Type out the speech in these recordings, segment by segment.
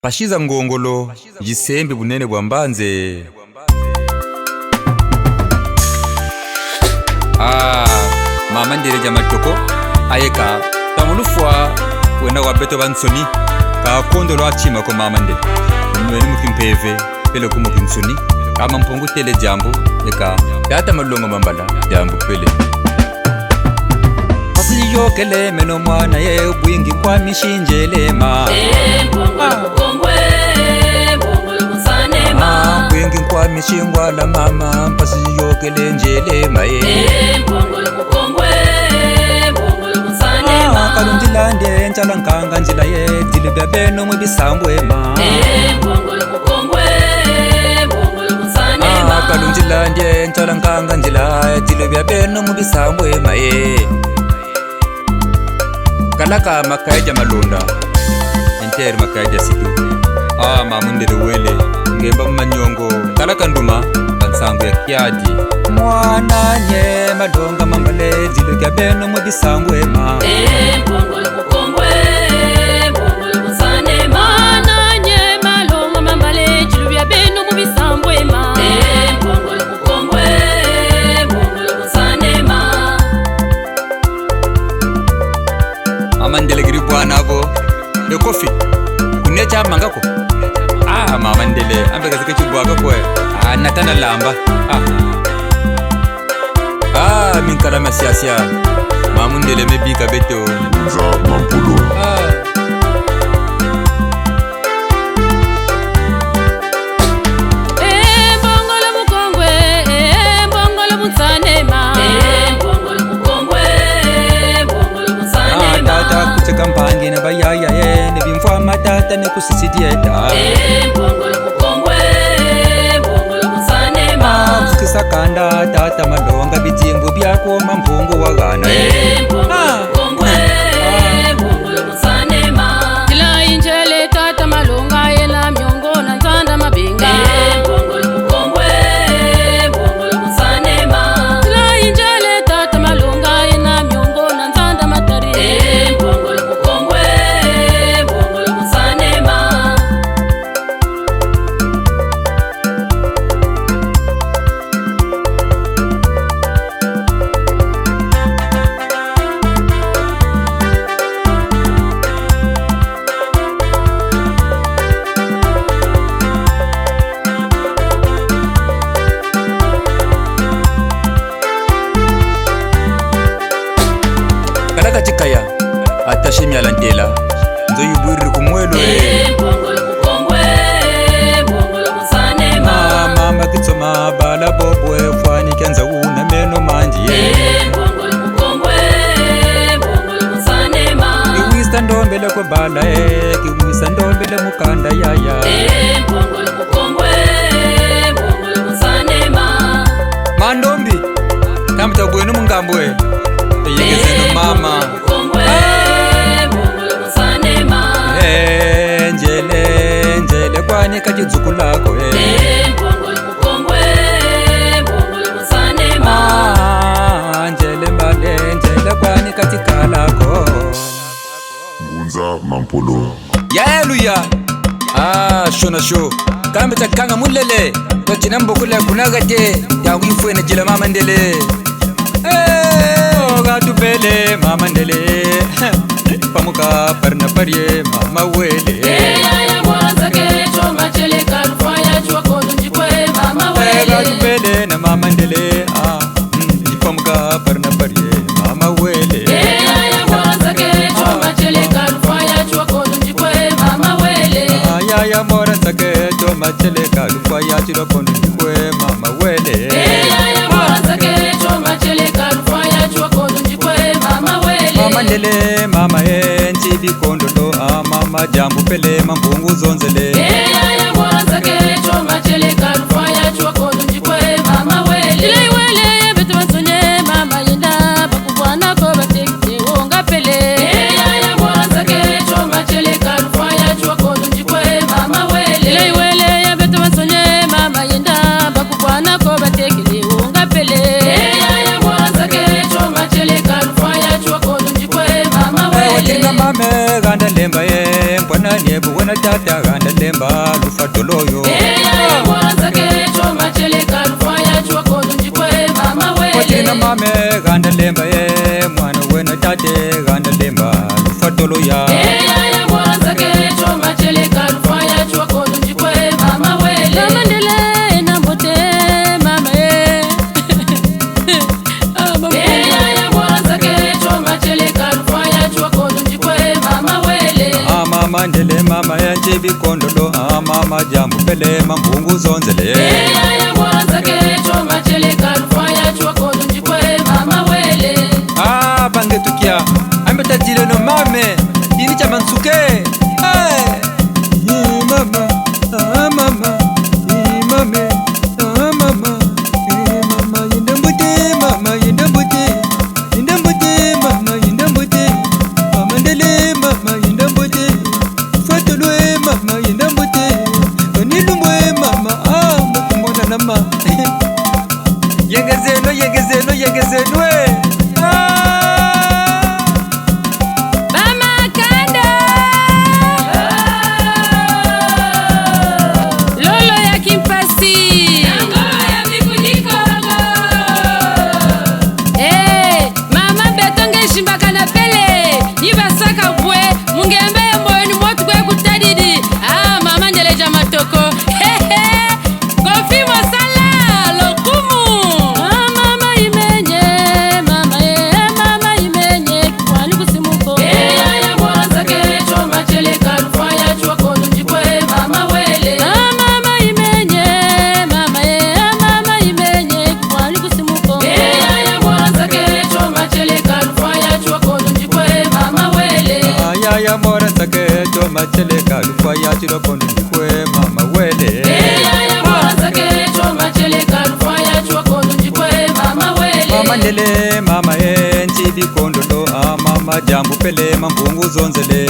Pashiza ngongolo jisembe bunene bwa mbanze. Mama ndire jamatoko ayeka tamulufwa wena wabeto bansoni ka kondo lwa chima ko mama ndire mwene mukimpeve pele ko mukinsoni kama mpungu tele jambo eka data malongo mambala jambo pele asiyo kele meno mwana ye ubwingi kwa mishinjelema ubwingi kwa mishingwa la mama pasiyo kele njelema kalunjila ndiye nchala nkanga njila ye dilibya beno mwibisambwema kalunjila ndiye nchala nkanga njila dilibya beno mwibisambwema kalaka makaja malunda enter makaja situ mamundele wele ngemba manyongo kalaka nduma kansangu ya kiadi mwana nye malonga mambale dilibya beno mwibisambwema Mandele giri bwana go de kofi kunecha mangako mama ndele ambeka zikechi bwaga ko natana lamba min kala masiasia mama ndele mebika beto za mampulo kampangi na bayaya ye ne bimfwa matata ne kusisidieta kisa kanda tata malonga bitimbu byako mampungu wagana kila injele tata malonga yela myongo na nzanda mabinga kila injele tata malonga yela myongo na nzanda matari kalaka chikaya atashimya lantela nzo yubwiri kumwelo mama kitsoma bala bobo efwani kyanza una meno manji kiwisa ndombele ko bala kiwisa ndombele mukanda yaya mandombi tamta bwenu mungambwe yegezeno mama njele kwani kachizukulako njele mbale njele kwani kachikalako Bunza Mampulo Haleluya shona sho kambe takanga mulele totinambo kule kunagate yangu ifwene jila mama ndele gatupele mama ndele pamuka parna parye mama wele gatupele na mama ndele pamuka parna parye mama wele ya mora sake choma chele kalufwa ya chiro kondo njikwe mama wele mama ndele mama nchibi kondo do mama jambu pele mambungu zonzele mame ganda lemba ye mbona niebu wena tata ganda lemba lufatoloyo watina mame ganda lemba ye mwana wena tate ganda lemba lufatoloya mandele mama yanje bikondolo mama jambu pele mambungu zonzele bangetukia ambetajile no mame ini chamansuke mama mama mame mama mama yindambuti mama yindambuti yindambuti mama yindambuti mama ndele mama yindambuti mama yindambuti onilumbwe mama mukumona nama yengezeno yengezeno yengezenwe machele kalufwa ya chilo kondo njikwe mama wele mama ndele mama nchibi kondo lo mama jambu pele mambungu zonzele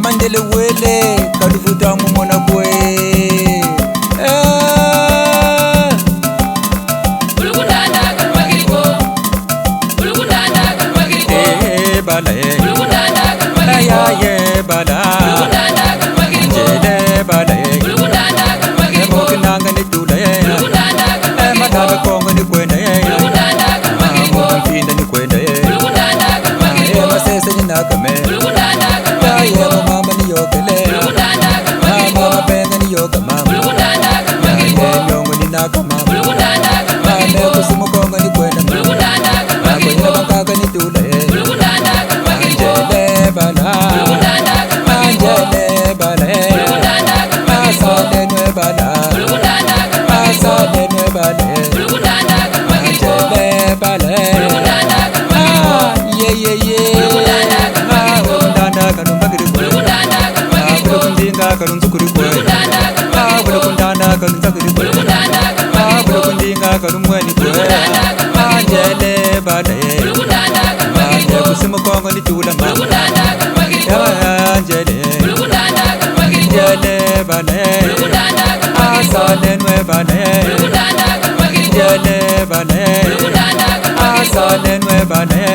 mandele wele kaluvuta mumona kwe ulukundanda kalwagiriko bala ulukundanda kalwagiriko bala ulukundanda kalwagiriko jele bala ulukundanda kalwagiriko mokinanga ni tula ulukundanda kalwagiriko madabe kongo ni kwenda ulukundanda kalwagiriko mokinda ni kwenda ulukundanda kalwagiriko masese ni nakame ulukundanda kalwagiriko mama ni yokele mama penga ni yoka mama nyongo ni naka mama mama kusimu kongo ni kwenda mama kwenda bangaka ni tula anjele bala anjele bala asale nwe bala asale nwe bala anjele bala ye ye ye ulukundanda kanumbagiri ulukundinga kalunzukuri kwe ulukundanda kalunzakuri kwe ulukundinga kalumweni kwe anjele bale anje kusimu kongo ni tula mama anjele anjele bale asale nwe bale anjele bale asale nwe bale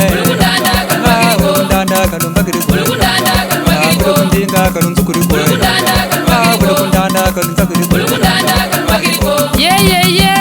ulukundanda kalumbagiri kwe ulukundinga kalunzukuri kwe ulukundanda kalunzakuri kwe yeah yeah yeah